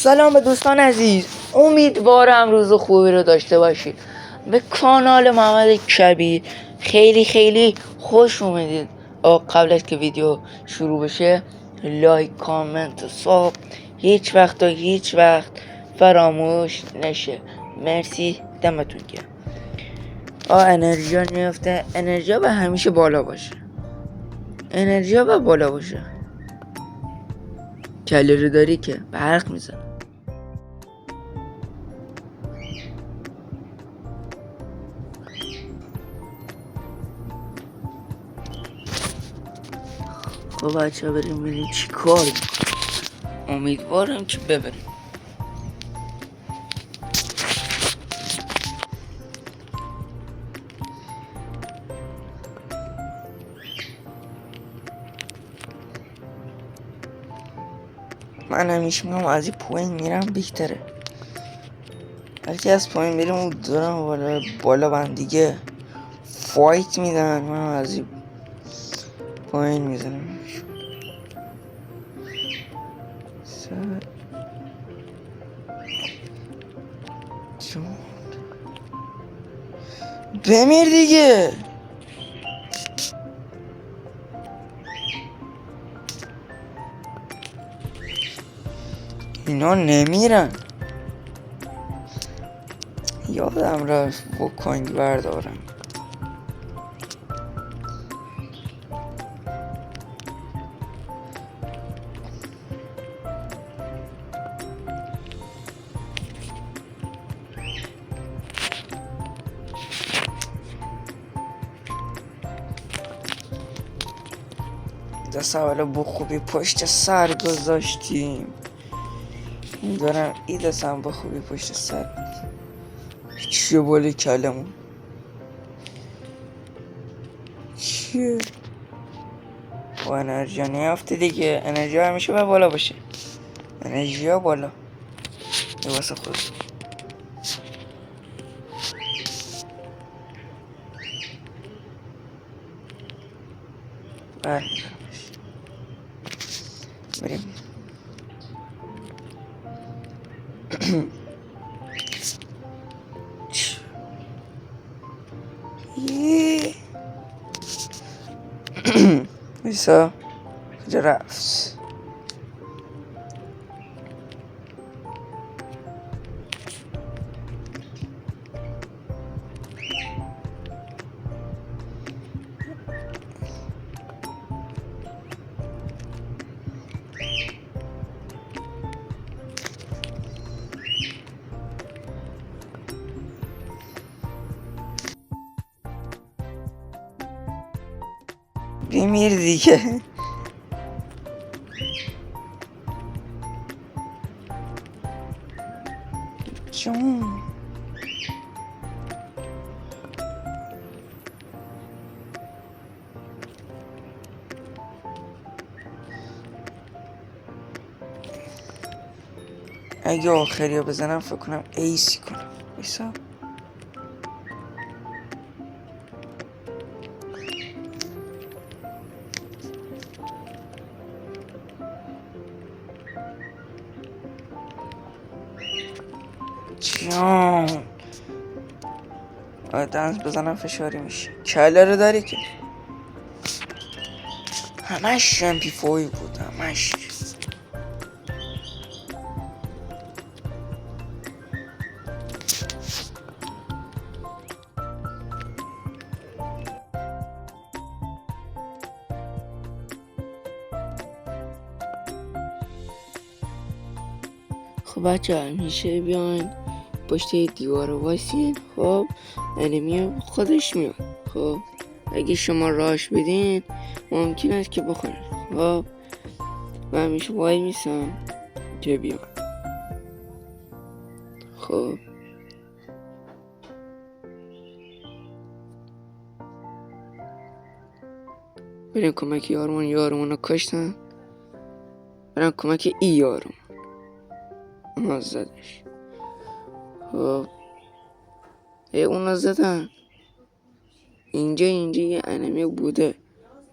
سلام به دوستان عزیز، امیدوارم روز خوبی رو داشته باشید. به کانال محمد کبیر خیلی خوش اومدید. قبل از که ویدیو شروع بشه لایک، کامنت، ساب هیچ وقت فراموش نشه. مرسی، دمتون گرم. انرژی میفته، انرژی به همیشه بالا باشه، انرژی به بالا باشه. کله رو داری که برق میزنه. خب بچه ها بریم ببینیم چی کار میکنم. امیدوارم که ببریم. من همیشه میگم از این پایین میرم بهتره، وقتی از پایین بریم اون دارم بالا من دیگه فایت میدن. من از این پایین میزنم. بمیر دیگه. اینا نمیرن. یادم رفت وکانگ بردارم. دست اولا با خوبی پشت سر گذاشتیم. دارم ای دستم با خوبی پشت سر. چیه بالا کلمون؟ چیه؟ با انرژی نیافته دیگه. انرژی همیشه باید بالا باشه. انرژی ها بالا. یه واسه خود برمیدارمش. بریم. ایسا کجا رفت؟ بمیر دیگه. جون اگه آخری رو بزنم فکر کنم ایسی کنم. ایسا جون دنس بزنم فشاری میشه. کله رو داری که همش شمپی فوی بود. همش خب بچه همیشه بیاین پشت دیوار وایسین. خب انمی خودش میاد. خب اگه شما راش بدین ممکن است که بخورن. خب و همیشه وای میسم که بیان. خب بریم کمک یارمون رو کشتن. بریم کمک ای یارمون زدش. خب اونو زدن. اینجا یه انمی بوده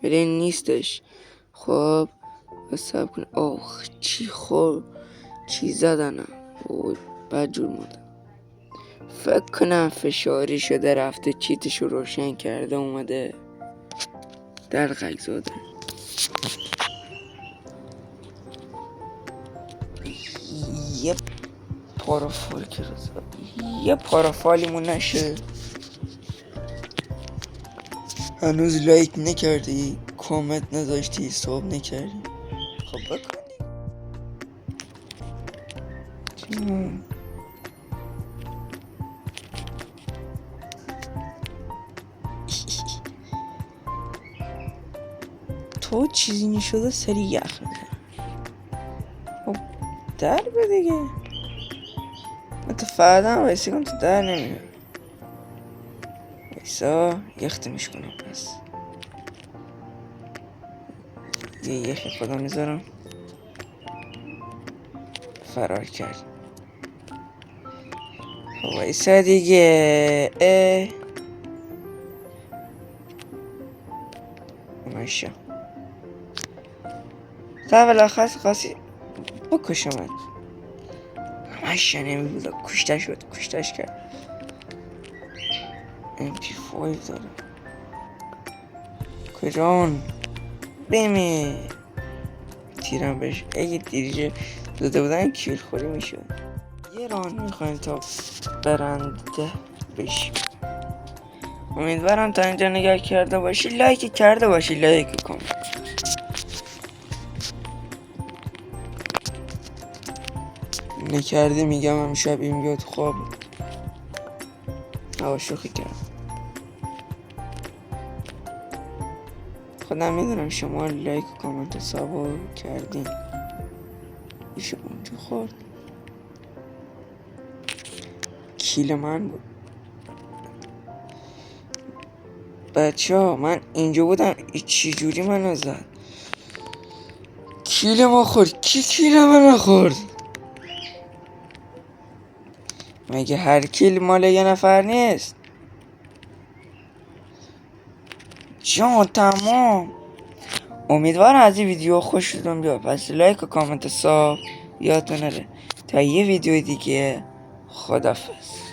ولی نیستش. خب حساب کن. چی خب چی زدنم؟ اوه بد جور مردم. فکر کنم فشاری شده رفته چیتشو روشن کرده اومده دلقک زاده. یه پارافال که رو زد، یه پارافالیمون نشه. هنوز لایک نکردی، کامنت نذاشتی، حساب نکردی. خب بکنی تو چیزی نشده سری یخ میزن. خب در به دیگه. من تا فردا هم ویسی کنم تو در نمیره. ویسا یخت میشکنم پس یه یخی خدا میذارم. فرار کرد. خب ویسا دیگه. ماشا تا بالاخص خاصی بکشمت. همش نمیبودا کشتش کرد. MP5 داره کجان بمی تیرم بهش. اگه دیریجه داده بودن کیل خوری میشد. یه ران میخوایم تا برنده بشیم. امیدوارم تا اینجا نگاه کرده باشی، لایک کرده باشی، لایک کن. نکردی میگم هم شب این بیاد خواب. شوخی کردم. خودم میدونم شما لایک و کامنت حسابو کردین. ایشو اونجا خورد. کیل من بود. بچه ها من اینجا بودم، چی جوری منو زد؟ کیل ما خورد. کی کیل منو خورد؟ مگه هر کیل مال یه نفر نیست؟ جان تمام. امیدوارم از این ویدیو خوشتون بیاد. پس لایک و کامنت حساب یادتون نره. تا یه ویدیو دیگه خدافظ.